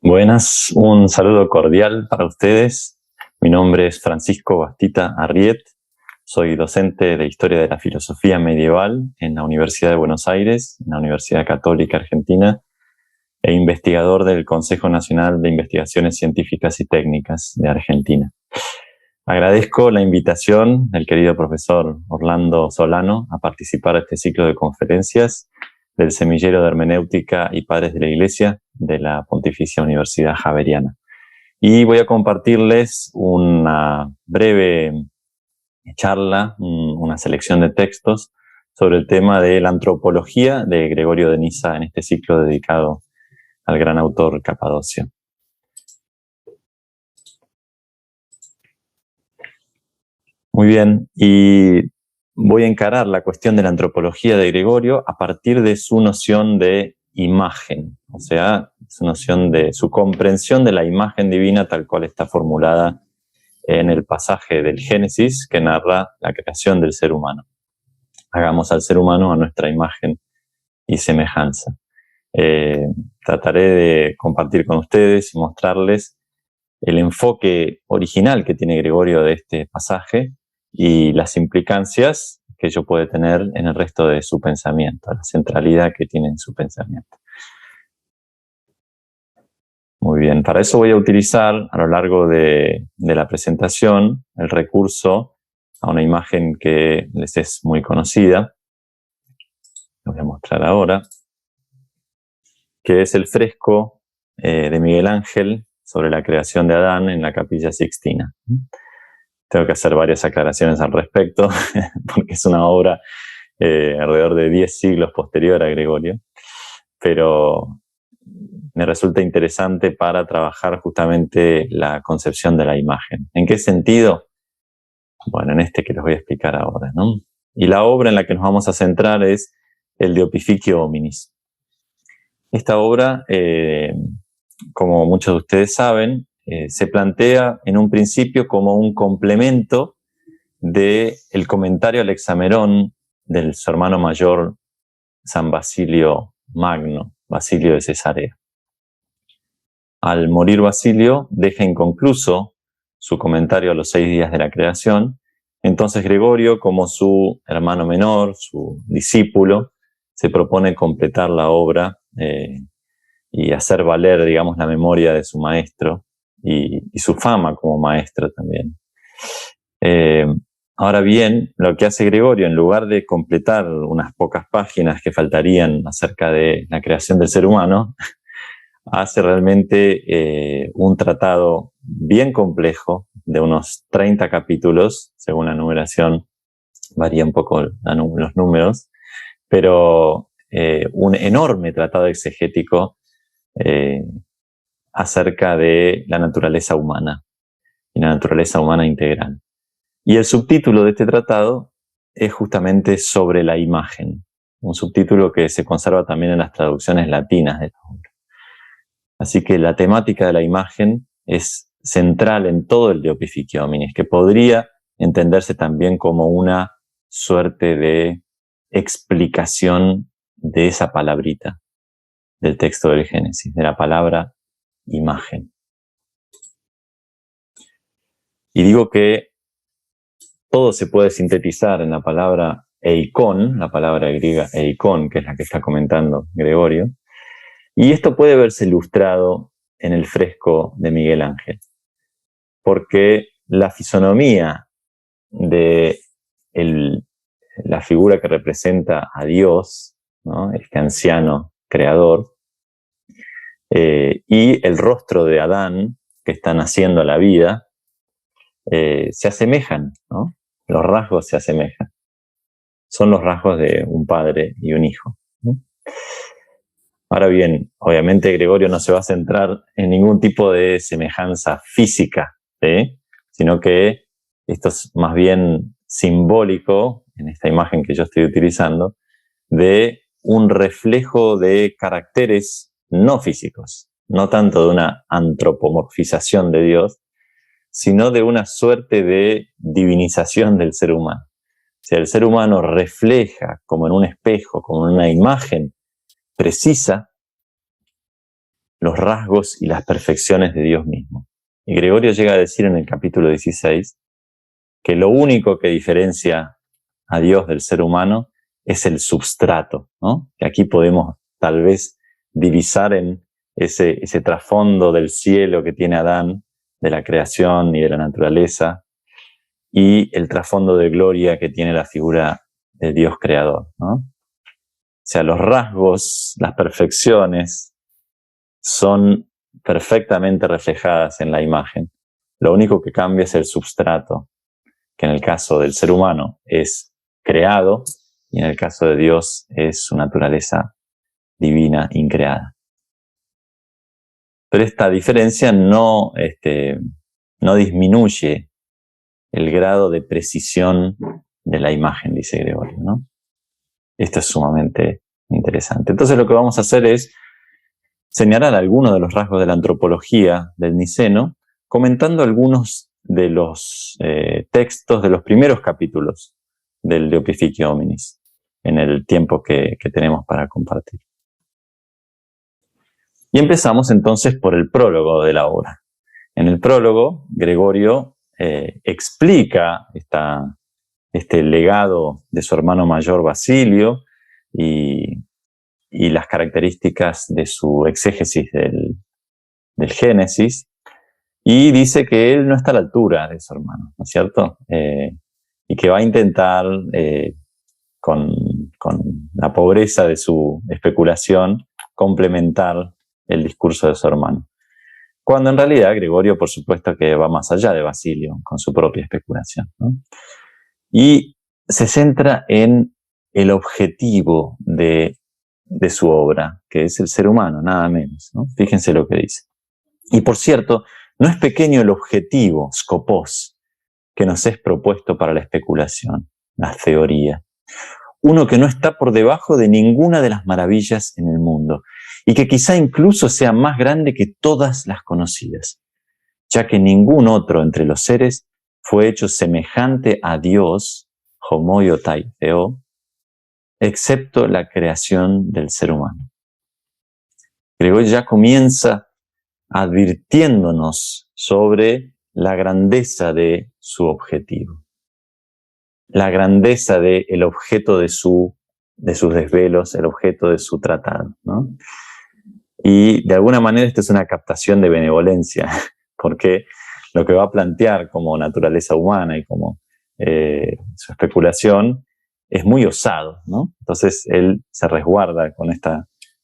Buenas, un saludo cordial para ustedes. Mi nombre es Francisco Bastita Arriet. Soy docente de Historia de la Filosofía Medieval en la Universidad de Buenos Aires, en la Universidad Católica Argentina, e investigador del Consejo Nacional de Investigaciones Científicas y Técnicas de Argentina. Agradezco la invitación del querido profesor Orlando Solano a participar de este ciclo de conferencias del Semillero de Hermenéutica y Padres de la Iglesia de la Pontificia Universidad Javeriana. Y voy a compartirles una breve charla, una selección de textos sobre el tema de la antropología de Gregorio de Nyssa en este ciclo dedicado al gran autor capadocio. Muy bien, y voy a encarar la cuestión de la antropología de Gregorio a partir de su noción de imagen, o sea, su noción de su comprensión de la imagen divina tal cual está formulada en el pasaje del Génesis que narra la creación del ser humano. Hagamos al ser humano a nuestra imagen y semejanza. Trataré de compartir con ustedes y mostrarles el enfoque original que tiene Gregorio de este pasaje y las implicancias que ello puede tener en el resto de su pensamiento, la centralidad que tiene en su pensamiento. Muy bien, para eso voy a utilizar a lo largo de la presentación el recurso a una imagen que les es muy conocida. Lo voy a mostrar ahora, que es el fresco de Miguel Ángel sobre la creación de Adán en la Capilla Sixtina. Tengo que hacer varias aclaraciones al respecto, porque es una obra alrededor de 10 siglos posterior a Gregorio, pero me resulta interesante para trabajar justamente la concepción de la imagen. ¿En qué sentido? Bueno, en este que les voy a explicar ahora, ¿no? Y la obra en la que nos vamos a centrar es el De Opificio Hominis. Esta obra, como muchos de ustedes saben, se plantea en un principio como un complemento del comentario al Hexamerón del su hermano mayor San Basilio Magno, Basilio de Cesarea. Al morir Basilio, deja inconcluso su comentario a los 6 días de la creación. Entonces Gregorio, como su hermano menor, su discípulo, se propone completar la obra y hacer valer, digamos, la memoria de su maestro y su fama como maestro también. Ahora bien, lo que hace Gregorio, en lugar de completar unas pocas páginas que faltarían acerca de la creación del ser humano, hace realmente un tratado bien complejo de unos 30 capítulos, según la numeración, varía un poco los números, pero un enorme tratado exegético acerca de la naturaleza humana y la naturaleza humana integral. Y el subtítulo de este tratado es justamente sobre la imagen, un subtítulo que se conserva también en las traducciones latinas de la obra. Así que la temática de la imagen es central en todo el De Opificio Hominis, que podría entenderse también como una suerte de explicación de esa palabrita del texto del Génesis, de la palabra imagen. Y digo que todo se puede sintetizar en la palabra eikon, la palabra griega eikon, que es la que está comentando Gregorio, y esto puede verse ilustrado en el fresco de Miguel Ángel, porque la fisonomía de la figura que representa a Dios, ¿no? Este anciano creador, y el rostro de Adán, que está naciendo a la vida, se asemejan, ¿no? Los rasgos se asemejan. Son los rasgos de un padre y un hijo, ¿no? Ahora bien, obviamente Gregorio no se va a centrar en ningún tipo de semejanza física, ¿sí? Sino que esto es más bien simbólico, en esta imagen que yo estoy utilizando, de un reflejo de caracteres no físicos, no tanto de una antropomorfización de Dios, sino de una suerte de divinización del ser humano. O sea, el ser humano refleja como en un espejo, como en una imagen precisa, los rasgos y las perfecciones de Dios mismo. Y Gregorio llega a decir en el capítulo 16 que lo único que diferencia a Dios del ser humano es el substrato, ¿no? Que aquí podemos tal vez divisar en ese trasfondo del cielo que tiene Adán, de la creación y de la naturaleza, y el trasfondo de gloria que tiene la figura de Dios creador, ¿no? O sea, los rasgos, las perfecciones son perfectamente reflejadas en la imagen. Lo único que cambia es el substrato, que en el caso del ser humano es creado y en el caso de Dios es su naturaleza divina increada. Pero esta diferencia no disminuye el grado de precisión de la imagen, dice Gregorio, ¿no? Esto es sumamente interesante. Entonces lo que vamos a hacer es señalar algunos de los rasgos de la antropología del Niceno, comentando algunos de los textos de los primeros capítulos del De Opificio Hominis, en el tiempo que tenemos para compartir. Y empezamos entonces por el prólogo de la obra. En el prólogo, Gregorio explica este legado de su hermano mayor Basilio y las características de su exégesis del Génesis, y dice que él no está a la altura de su hermano, ¿no es cierto? Y que va a intentar, con la pobreza de su especulación, complementar el discurso de su hermano. Cuando en realidad Gregorio, por supuesto, que va más allá de Basilio, con su propia especulación, ¿no? Y se centra en el objetivo de su obra, que es el ser humano, nada menos, ¿no? Fíjense lo que dice. Y por cierto, no es pequeño el objetivo, scopos, que nos es propuesto para la especulación, la teoría. Uno que no está por debajo de ninguna de las maravillas en el mundo, y que quizá incluso sea más grande que todas las conocidas, ya que ningún otro entre los seres fue hecho semejante a Dios, homoiotai theo, excepto la creación del ser humano. Gregorio ya comienza advirtiéndonos sobre la grandeza de su objetivo, la grandeza del objeto de sus desvelos, el objeto de su tratado, ¿no? Y de alguna manera esto es una captación de benevolencia, porque lo que va a plantear como naturaleza humana y como su especulación es muy osado, ¿no? Entonces él se resguarda con este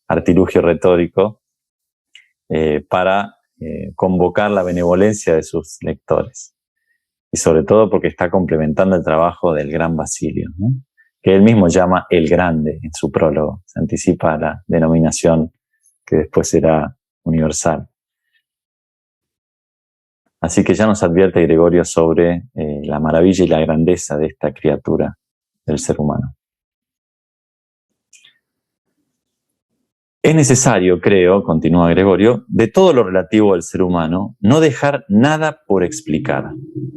artilugio retórico para convocar la benevolencia de sus lectores. Y sobre todo porque está complementando el trabajo del gran Basilio, ¿no? Que él mismo llama el Grande en su prólogo. Se anticipa a la denominación que después será universal. Así que ya nos advierte Gregorio sobre la maravilla y la grandeza de esta criatura del ser humano. Es necesario, creo, continúa Gregorio, de todo lo relativo al ser humano, no dejar nada por explicar,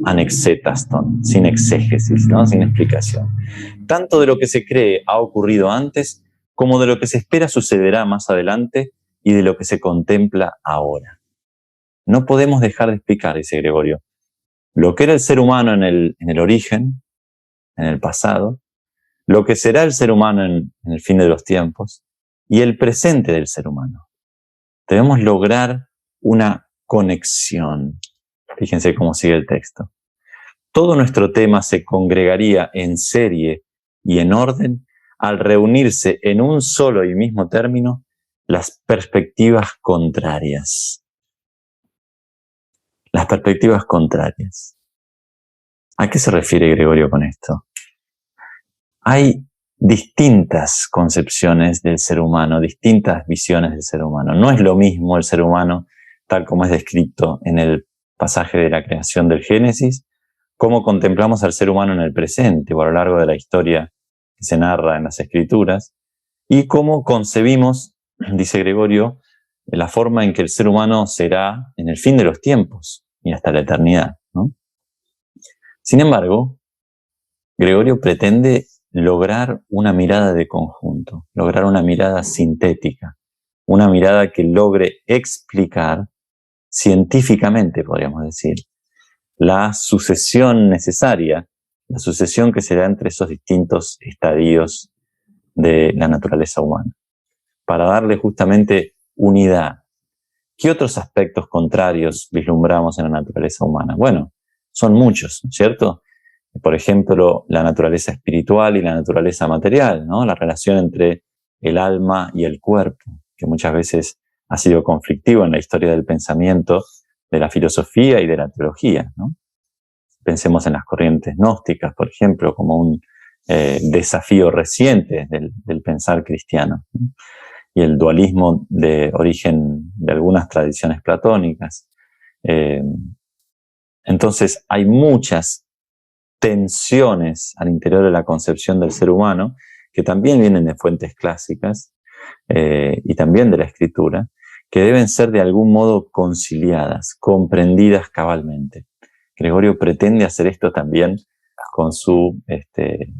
anexetaston, sin exégesis, ¿no? Sin explicación. Tanto de lo que se cree ha ocurrido antes, como de lo que se espera sucederá más adelante y de lo que se contempla ahora. No podemos dejar de explicar, dice Gregorio, lo que era el ser humano en el origen, en el pasado, lo que será el ser humano en el fin de los tiempos, y el presente del ser humano. Debemos lograr una conexión. Fíjense cómo sigue el texto. Todo nuestro tema se congregaría en serie y en orden al reunirse en un solo y mismo término las perspectivas contrarias. Las perspectivas contrarias. ¿A qué se refiere Gregorio con esto? Hay distintas concepciones del ser humano, distintas visiones del ser humano. No es lo mismo el ser humano tal como es descrito en el pasaje de la creación del Génesis, como contemplamos al ser humano en el presente o a lo largo de la historia que se narra en las Escrituras, y cómo concebimos, dice Gregorio, la forma en que el ser humano será en el fin de los tiempos y hasta la eternidad, ¿no? Sin embargo, Gregorio pretende lograr una mirada de conjunto, lograr una mirada sintética, una mirada que logre explicar científicamente, podríamos decir, la sucesión necesaria, la sucesión que se da entre esos distintos estadios de la naturaleza humana, para darle justamente unidad. ¿Qué otros aspectos contrarios vislumbramos en la naturaleza humana? Bueno, son muchos, ¿cierto? Por ejemplo, la naturaleza espiritual y la naturaleza material, ¿no? La relación entre el alma y el cuerpo, que muchas veces ha sido conflictivo en la historia del pensamiento, de la filosofía y de la teología, ¿no? Pensemos en las corrientes gnósticas, por ejemplo, como un desafío reciente del pensar cristiano, ¿no? Y el dualismo de origen de algunas tradiciones platónicas. Entonces, hay muchas tensiones al interior de la concepción del ser humano que también vienen de fuentes clásicas y también de la escritura, que deben ser de algún modo conciliadas, comprendidas cabalmente. Gregorio pretende hacer esto también con su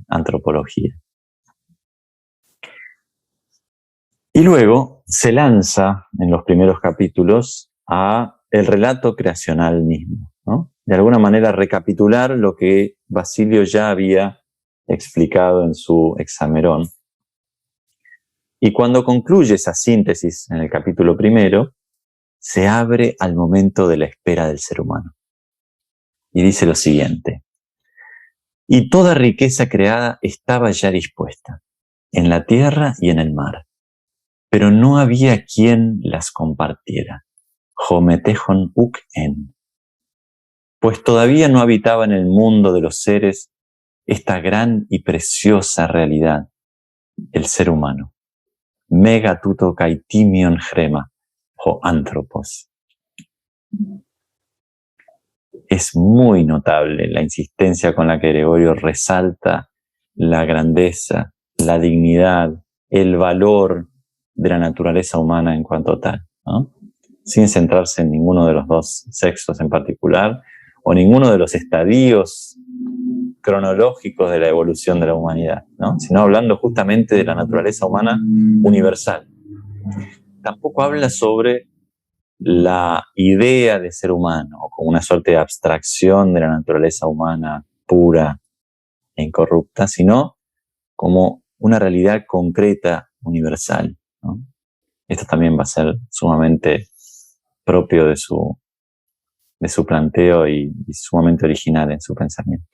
antropología. Y luego se lanza en los primeros capítulos a el relato creacional mismo, ¿no? De alguna manera recapitular lo que Basilio ya había explicado en su Hexamerón. Y cuando concluye esa síntesis en el capítulo primero, se abre al momento de la espera del ser humano. Y dice lo siguiente: y toda riqueza creada estaba ya dispuesta, en la tierra y en el mar, pero no había quien las compartiera. Jometejon uk en. Pues todavía no habitaba en el mundo de los seres esta gran y preciosa realidad, el ser humano. Mega tuto kaitimion grema, ho anthropos. Es muy notable la insistencia con la que Gregorio resalta la grandeza, la dignidad, el valor de la naturaleza humana en cuanto tal, ¿no? Sin centrarse en ninguno de los dos sexos en particular, o ninguno de los estadios cronológicos de la evolución de la humanidad, ¿no? Sino hablando justamente de la naturaleza humana universal. Tampoco habla sobre la idea de ser humano, o como una suerte de abstracción de la naturaleza humana pura e incorrupta, sino como una realidad concreta, universal, ¿no? Esto también va a ser sumamente propio de su planteo y sumamente original en su pensamiento.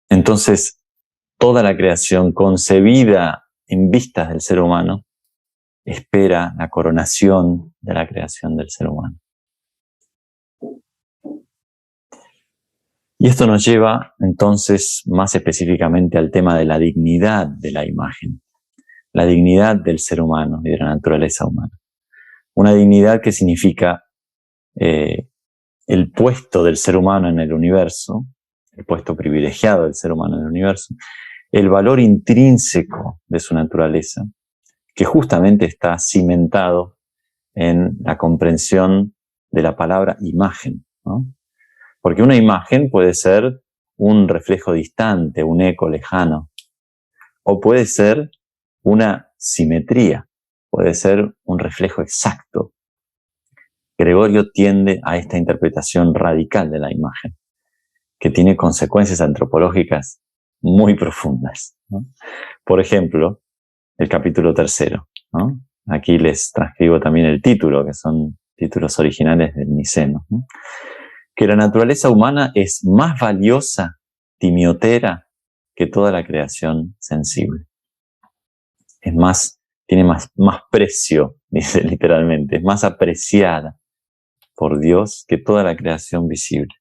Entonces, toda la creación concebida en vistas del ser humano espera la coronación de la creación del ser humano. Y esto nos lleva entonces más específicamente al tema de la dignidad de la imagen, la dignidad del ser humano y de la naturaleza humana. Una dignidad que significa el puesto del ser humano en el universo, el puesto privilegiado del ser humano en el universo, el valor intrínseco de su naturaleza, que justamente está cimentado en la comprensión de la palabra imagen, ¿no? Porque una imagen puede ser un reflejo distante, un eco lejano, o puede ser una simetría, puede ser un reflejo exacto. Gregorio tiende a esta interpretación radical de la imagen, que tiene consecuencias antropológicas muy profundas, ¿no? Por ejemplo, el capítulo 3, ¿no? Aquí les transcribo también el título, que son títulos originales del Niceno, ¿no? Que la naturaleza humana es más valiosa, timiotera, que toda la creación sensible. Es más, tiene más precio, dice literalmente, es más apreciada por Dios que toda la creación visible.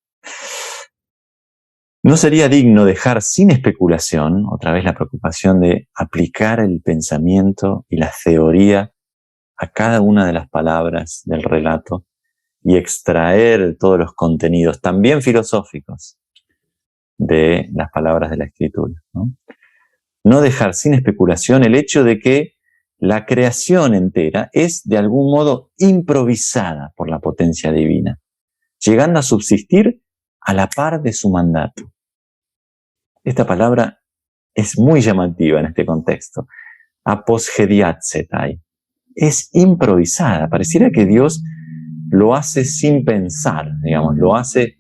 No sería digno dejar sin especulación, otra vez la preocupación de aplicar el pensamiento y la teoría a cada una de las palabras del relato y extraer todos los contenidos, también filosóficos, de las palabras de la Escritura, ¿no? No dejar sin especulación el hecho de que la creación entera es de algún modo improvisada por la potencia divina, llegando a subsistir a la par de su mandato. Esta palabra es muy llamativa en este contexto. aposgediatzetai. Es improvisada. Pareciera que Dios lo hace sin pensar, digamos, lo hace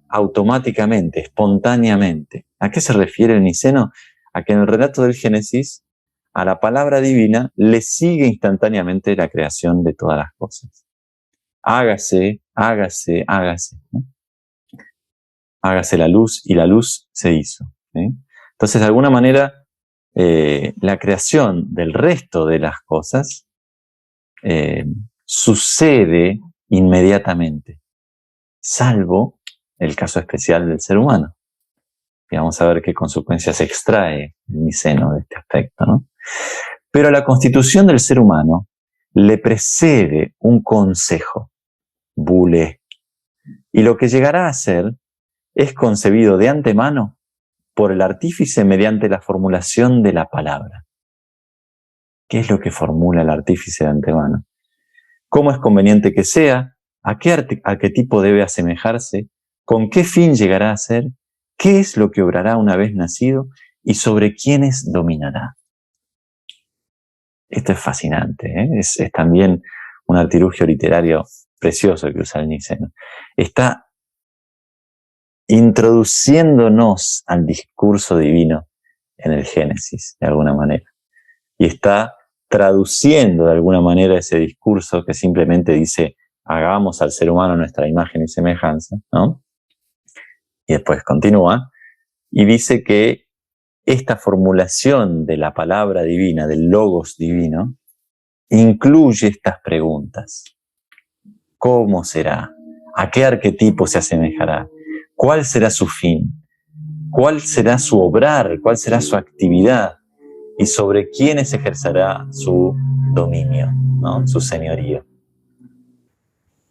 automáticamente, espontáneamente. ¿A qué se refiere el niceno? A que en el relato del Génesis, a la palabra divina le sigue instantáneamente la creación de todas las cosas. Hágase, hágase, hágase, ¿no? Hágase la luz, y la luz se hizo, ¿sí? Entonces, de alguna manera, la creación del resto de las cosas sucede inmediatamente, salvo el caso especial del ser humano. Y vamos a ver qué consecuencias extrae el niceno de este aspecto, ¿no? Pero a la constitución del ser humano le precede un consejo, bule, y lo que llegará a ser es concebido de antemano por el artífice mediante la formulación de la palabra. ¿Qué es lo que formula el artífice de antemano? ¿Cómo es conveniente que sea? ¿A qué arquetipo debe asemejarse? ¿Con qué fin llegará a ser? ¿Qué es lo que obrará una vez nacido? ¿Y sobre quiénes dominará? Esto es fascinante, ¿eh? Es también un artilugio literario precioso que usa el niceno. Está introduciéndonos al discurso divino en el Génesis, de alguna manera. Y está traduciendo de alguna manera ese discurso que simplemente dice, hagamos al ser humano nuestra imagen y semejanza, ¿no? Y después continúa y dice que esta formulación de la palabra divina, del logos divino, incluye estas preguntas. ¿Cómo será? ¿A qué arquetipo se asemejará? ¿Cuál será su fin? ¿Cuál será su obrar? ¿Cuál será su actividad? Y sobre quiénes ejercerá su dominio, ¿no? Su señorío.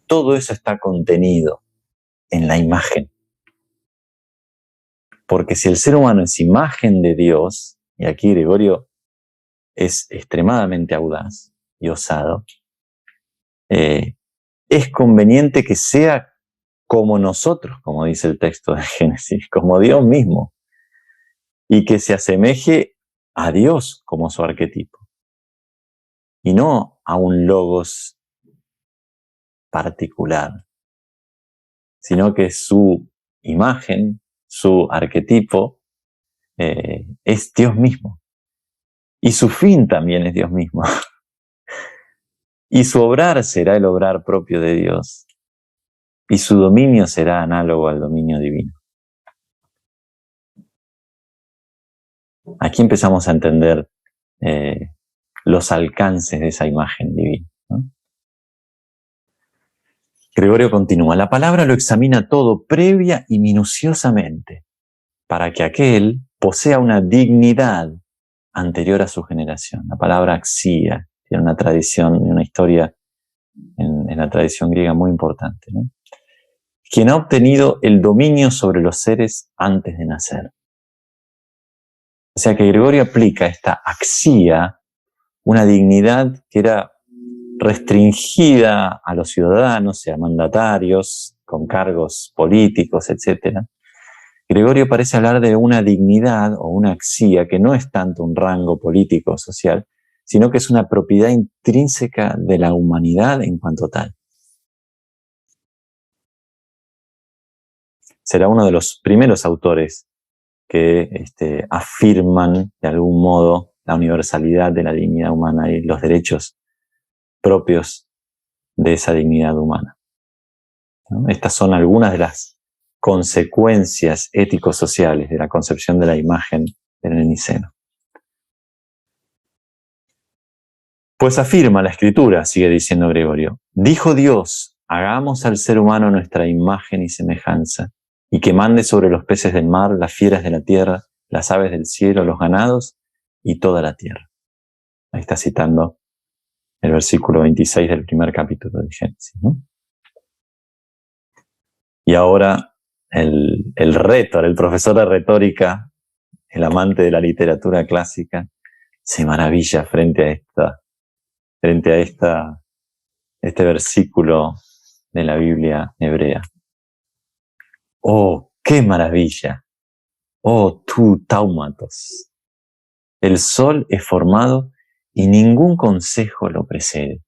Todo eso está contenido en la imagen. Porque si el ser humano es imagen de Dios, y aquí Gregorio es extremadamente audaz y osado, es conveniente que sea como nosotros, como dice el texto de Génesis, como Dios mismo, y que se asemeje a Dios como su arquetipo, y no a un logos particular, sino que su imagen, su arquetipo, es Dios mismo. Y su fin también es Dios mismo. Y su obrar será el obrar propio de Dios. Y su dominio será análogo al dominio divino. Aquí empezamos a entender los alcances de esa imagen divina, ¿no? Gregorio continúa, la palabra lo examina todo previa y minuciosamente, para que aquel posea una dignidad anterior a su generación. La palabra axia tiene una tradición y una historia en la tradición griega muy importante, ¿no? Quien ha obtenido el dominio sobre los seres antes de nacer. O sea que Gregorio aplica esta axia, una dignidad que era restringida a los ciudadanos y a mandatarios con cargos políticos, etc. Gregorio parece hablar de una dignidad o una axia que no es tanto un rango político o social, sino que es una propiedad intrínseca de la humanidad en cuanto tal. Será uno de los primeros autores que afirman de algún modo la universalidad de la dignidad humana y los derechos propios de esa dignidad humana, ¿no? Estas son algunas de las consecuencias ético-sociales de la concepción de la imagen del niceno. Pues afirma la Escritura, sigue diciendo Gregorio, dijo Dios, hagamos al ser humano nuestra imagen y semejanza, y que mande sobre los peces del mar, las fieras de la tierra, las aves del cielo, los ganados y toda la tierra. Ahí está citando el versículo 26 del primer capítulo de Génesis, ¿no? Y ahora el rétor, el profesor de retórica, el amante de la literatura clásica, se maravilla frente a este versículo de la Biblia hebrea. ¡Oh, qué maravilla! ¡Oh, tú taumatos! El sol es formado y ningún consejo lo precede.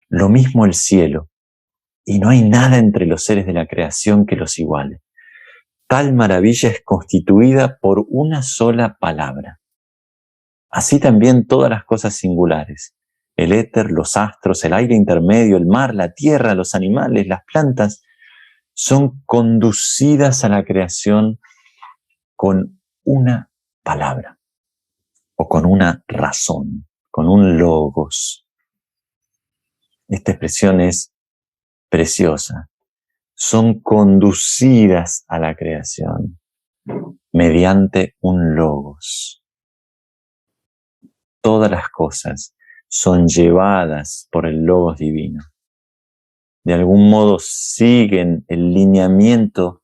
Lo mismo el cielo, y no hay nada entre los seres de la creación que los iguale. Tal maravilla es constituida por una sola palabra. Así también todas las cosas singulares, el éter, los astros, el aire intermedio, el mar, la tierra, los animales, las plantas, son conducidas a la creación con una palabra o con una razón, con un logos. Esta expresión es preciosa. Son conducidas a la creación mediante un logos. Todas las cosas son llevadas por el logos divino. De algún modo siguen el lineamiento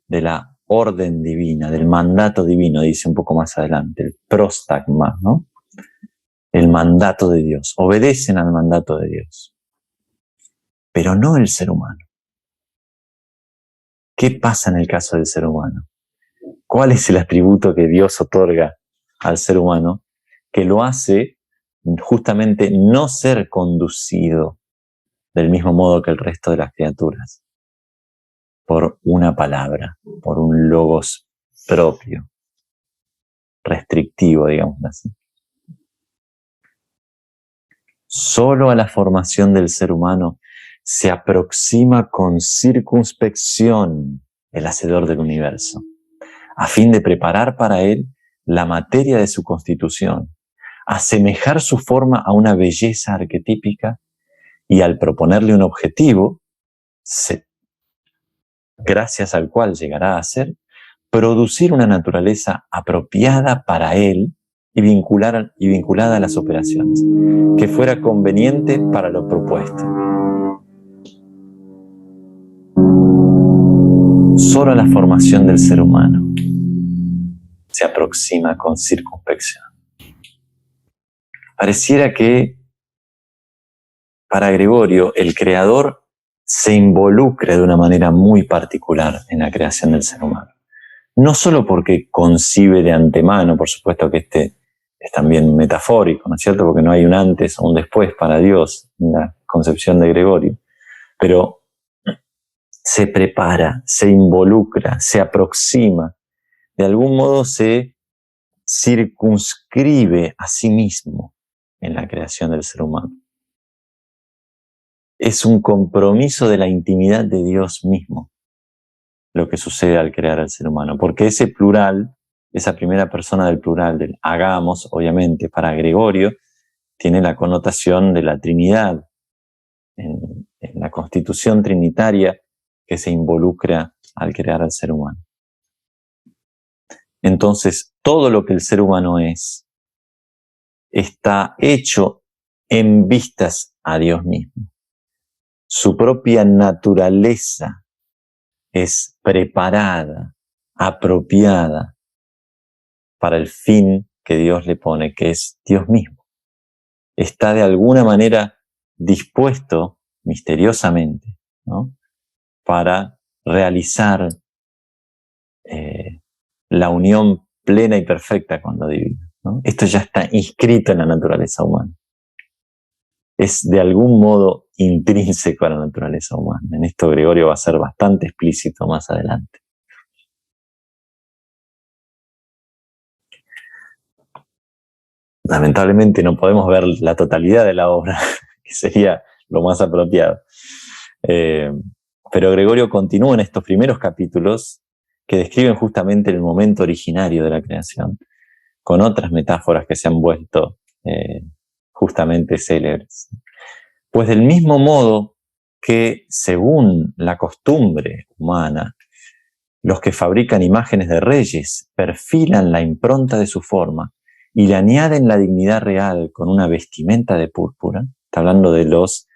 de la orden divina, del mandato divino, dice un poco más adelante, el prostagma, ¿no? El mandato de Dios. Obedecen al mandato de Dios. Pero no el ser humano. ¿Qué pasa en el caso del ser humano? ¿Cuál es el atributo que Dios otorga al ser humano que lo hace justamente no ser conducido del mismo modo que el resto de las criaturas? Por una palabra, por un logos propio, restrictivo, digamos así. Solo a la formación del ser humano se aproxima con circunspección el Hacedor del universo, a fin de preparar para él la materia de su constitución, asemejar su forma a una belleza arquetípica y al proponerle un objetivo, gracias al cual llegará a ser, producir una naturaleza apropiada para él y vinculada a las operaciones, que fuera conveniente para lo propuesto. Solo la formación del ser humano se aproxima con circunspección. Pareciera que para Gregorio el Creador se involucra de una manera muy particular en la creación del ser humano. No solo porque concibe de antemano, por supuesto que este es también metafórico, ¿no es cierto? Porque no hay un antes o un después para Dios en la concepción de Gregorio, pero se prepara, se involucra, se aproxima, de algún modo se circunscribe a sí mismo en la creación del ser humano. Es un compromiso de la intimidad de Dios mismo lo que sucede al crear al ser humano, porque ese plural, esa primera persona del plural, del hagamos, obviamente, para Gregorio, tiene la connotación de la Trinidad, en la constitución trinitaria que se involucra al crear al ser humano. Entonces, todo lo que el ser humano es, está hecho en vistas a Dios mismo. Su propia naturaleza es preparada, apropiada para el fin que Dios le pone, que es Dios mismo. Está de alguna manera dispuesto misteriosamente, ¿no?, para realizar la unión plena y perfecta con lo divino, ¿no? Esto ya está inscrito en la naturaleza humana. Es de algún modo intrínseco a la naturaleza humana. En esto Gregorio va a ser bastante explícito más adelante. Lamentablemente no podemos ver la totalidad de la obra, que sería lo más apropiado. Pero Gregorio continúa en estos primeros capítulos que describen justamente el momento originario de la creación, con otras metáforas que se han vuelto justamente célebres. Pues del mismo modo que, según la costumbre humana, los que fabrican imágenes de reyes perfilan la impronta de su forma y le añaden la dignidad real con una vestimenta de púrpura, está hablando de los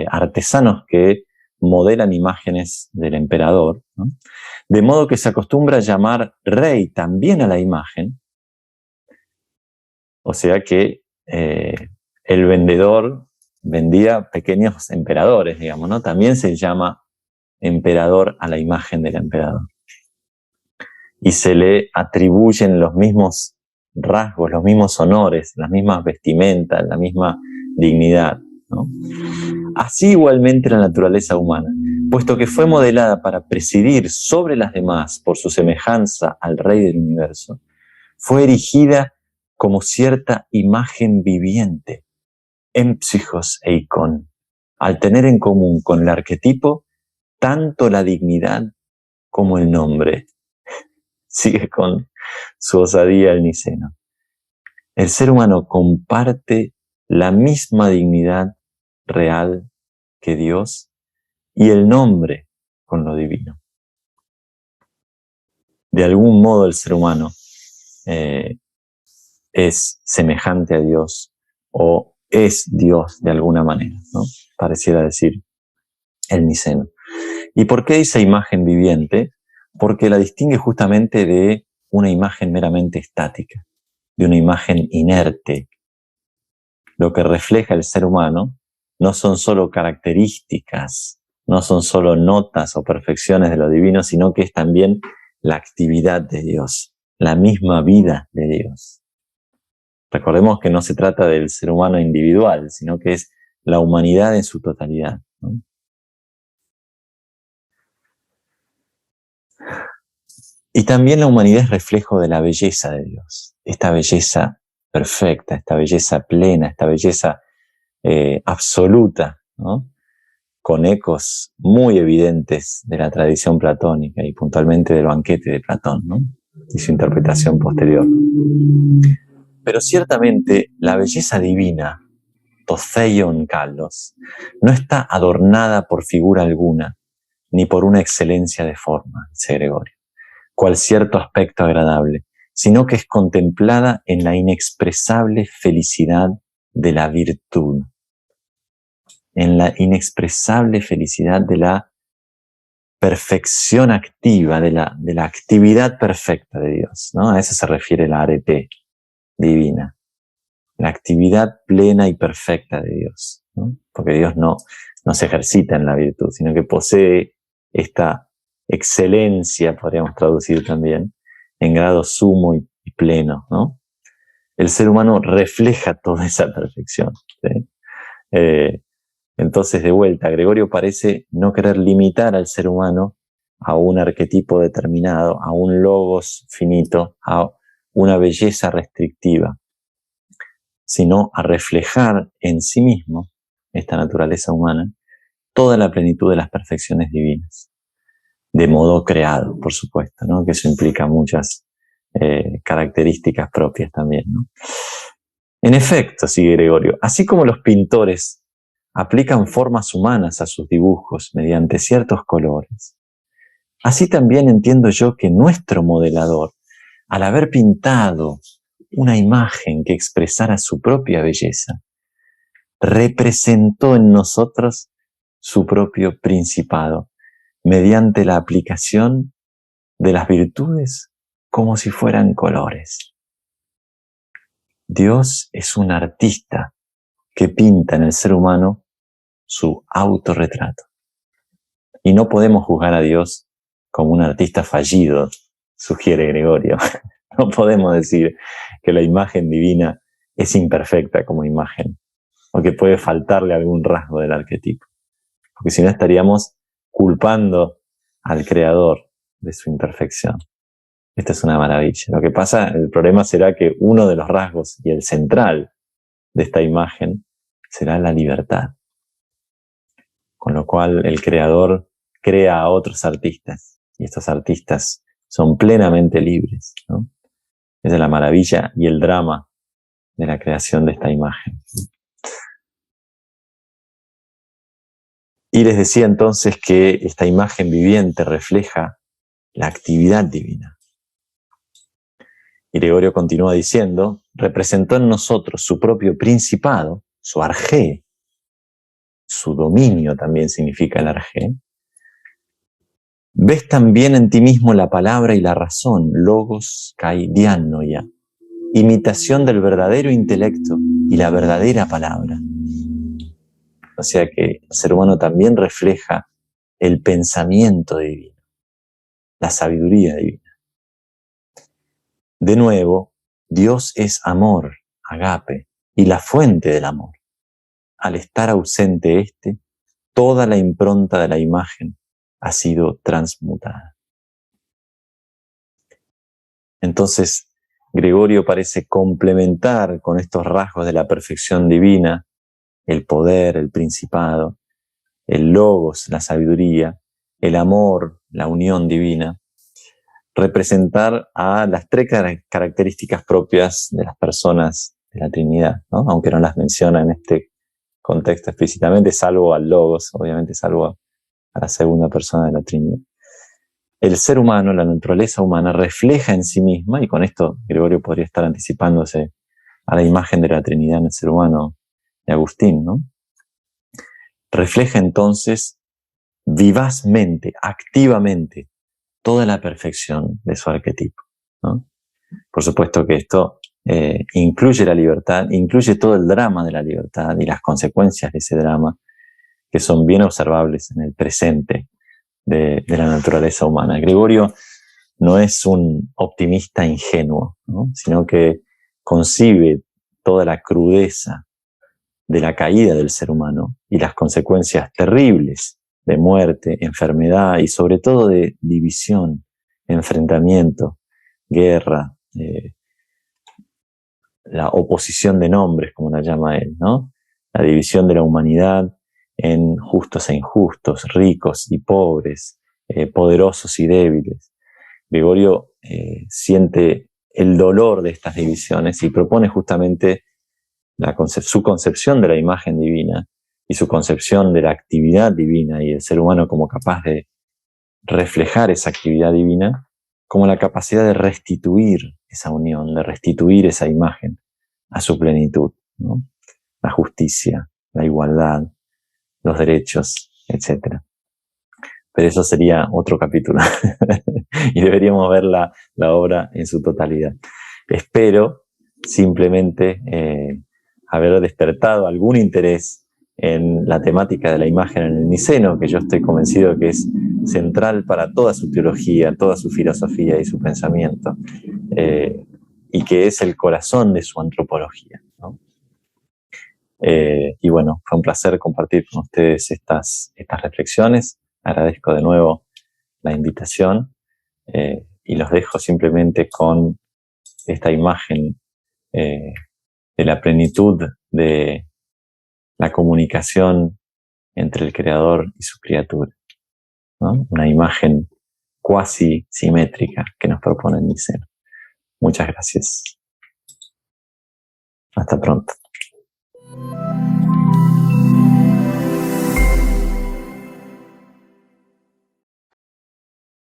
artesanos que modelan imágenes del emperador, ¿no?, de modo que se acostumbra a llamar rey también a la imagen, o sea que el vendedor vendía pequeños emperadores, digamos, ¿no? También se llama emperador a la imagen del emperador. Y se le atribuyen los mismos rasgos, los mismos honores, las mismas vestimentas, la misma dignidad, ¿no? Así igualmente la naturaleza humana, puesto que fue modelada para presidir sobre las demás por su semejanza al Rey del universo, fue erigida como cierta imagen viviente, empsijos eikon, al tener en común con el arquetipo tanto la dignidad como el nombre. Sigue con su osadía el niceno. El ser humano comparte la misma dignidad real que Dios y el nombre con lo divino. De algún modo el ser humano es semejante a Dios o es Dios de alguna manera, ¿no? Pareciera decir el niceno. ¿Y por qué esa imagen viviente? Porque la distingue justamente de una imagen meramente estática, de una imagen inerte. Lo que refleja el ser humano no son solo características, no son solo notas o perfecciones de lo divino, sino que es también la actividad de Dios, la misma vida de Dios. Recordemos que no se trata del ser humano individual, sino que es la humanidad en su totalidad, ¿no? Y también la humanidad es reflejo de la belleza de Dios, esta belleza perfecta, esta belleza plena, esta belleza absoluta, ¿no? Con ecos muy evidentes de la tradición platónica y puntualmente del banquete de Platón, ¿no? Y su interpretación posterior. Pero ciertamente la belleza divina, το θέιον kalos, no está adornada por figura alguna, ni por una excelencia de forma, dice Gregorio, cual cierto aspecto agradable, sino que es contemplada en la inexpresable felicidad de la virtud, en la inexpresable felicidad de la perfección activa, de la actividad perfecta de Dios, ¿no? A eso se refiere la arete divina, la actividad plena y perfecta de Dios, ¿no? Porque Dios no se ejercita en la virtud, sino que posee esta excelencia, podríamos traducir también, en grado sumo y pleno, ¿no? El ser humano refleja toda esa perfección, ¿sí? Entonces, de vuelta, Gregorio parece no querer limitar al ser humano a un arquetipo determinado, a un logos finito, a una belleza restrictiva, sino a reflejar en sí mismo, esta naturaleza humana, toda la plenitud de las perfecciones divinas, de modo creado, por supuesto, ¿no? Que eso implica muchas características propias también, ¿no? En efecto, sigue Gregorio, así como los pintores aplican formas humanas a sus dibujos mediante ciertos colores, así también entiendo yo que nuestro modelador, al haber pintado una imagen que expresara su propia belleza, representó en nosotros su propio principado mediante la aplicación de las virtudes como si fueran colores. Dios es un artista que pinta en el ser humano su autorretrato. Y no podemos juzgar a Dios como un artista fallido, sugiere Gregorio. No podemos decir que la imagen divina es imperfecta como imagen, o que puede faltarle algún rasgo del arquetipo. Porque si no estaríamos culpando al Creador de su imperfección. Esta es una maravilla. Lo que pasa, el problema será que uno de los rasgos y el central de esta imagen será la libertad. Con lo cual el Creador crea a otros artistas y estos artistas son plenamente libres, ¿no? Esa es la maravilla y el drama de la creación de esta imagen. Y les decía entonces que esta imagen viviente refleja la actividad divina. Y Gregorio continúa diciendo, representó en nosotros su propio principado, su arjé, su dominio también significa el arjé. Ves también en ti mismo la palabra y la razón, logos kai dianoia, imitación del verdadero intelecto y la verdadera palabra. O sea que el ser humano también refleja el pensamiento divino, la sabiduría divina. De nuevo, Dios es amor, agape, y la fuente del amor. Al estar ausente este, toda la impronta de la imagen ha sido transmutada. Entonces, Gregorio parece complementar con estos rasgos de la perfección divina el poder, el principado, el logos, la sabiduría, el amor, la unión divina, representar a las tres características propias de las personas de la Trinidad, ¿no? Aunque no las menciona en este contexto explícitamente, salvo al logos, obviamente salvo a la segunda persona de la Trinidad. El ser humano, la naturaleza humana, refleja en sí misma, y con esto Gregorio podría estar anticipándose a la imagen de la Trinidad en el ser humano de Agustín, ¿no? Refleja entonces vivazmente, activamente, toda la perfección de su arquetipo, ¿no? Por supuesto que esto incluye la libertad, incluye todo el drama de la libertad y las consecuencias de ese drama, que son bien observables en el presente de la naturaleza humana. Gregorio no es un optimista ingenuo, ¿no? Sino que concibe toda la crudeza de la caída del ser humano y las consecuencias terribles de muerte, enfermedad y sobre todo de división, enfrentamiento, guerra, la oposición de nombres, como la llama él, ¿no? La división de la humanidad en justos e injustos, ricos y pobres, poderosos y débiles. Gregorio siente el dolor de estas divisiones y propone justamente su concepción de la imagen divina y su concepción de la actividad divina y el ser humano como capaz de reflejar esa actividad divina, como la capacidad de restituir esa unión, de restituir esa imagen a su plenitud, ¿no? La justicia, la igualdad, los derechos, etc. Pero eso sería otro capítulo y deberíamos ver la obra en su totalidad. Espero simplemente haber despertado algún interés en la temática de la imagen en el Niceno, que yo estoy convencido que es central para toda su teología, toda su filosofía y su pensamiento, y que es el corazón de su antropología, ¿no? Y bueno, fue un placer compartir con ustedes estas reflexiones. Agradezco de nuevo la invitación y los dejo simplemente con esta imagen de la plenitud de la comunicación entre el Creador y su criatura, ¿no? Una imagen cuasi simétrica que nos propone el Niceno. Muchas gracias. Hasta pronto.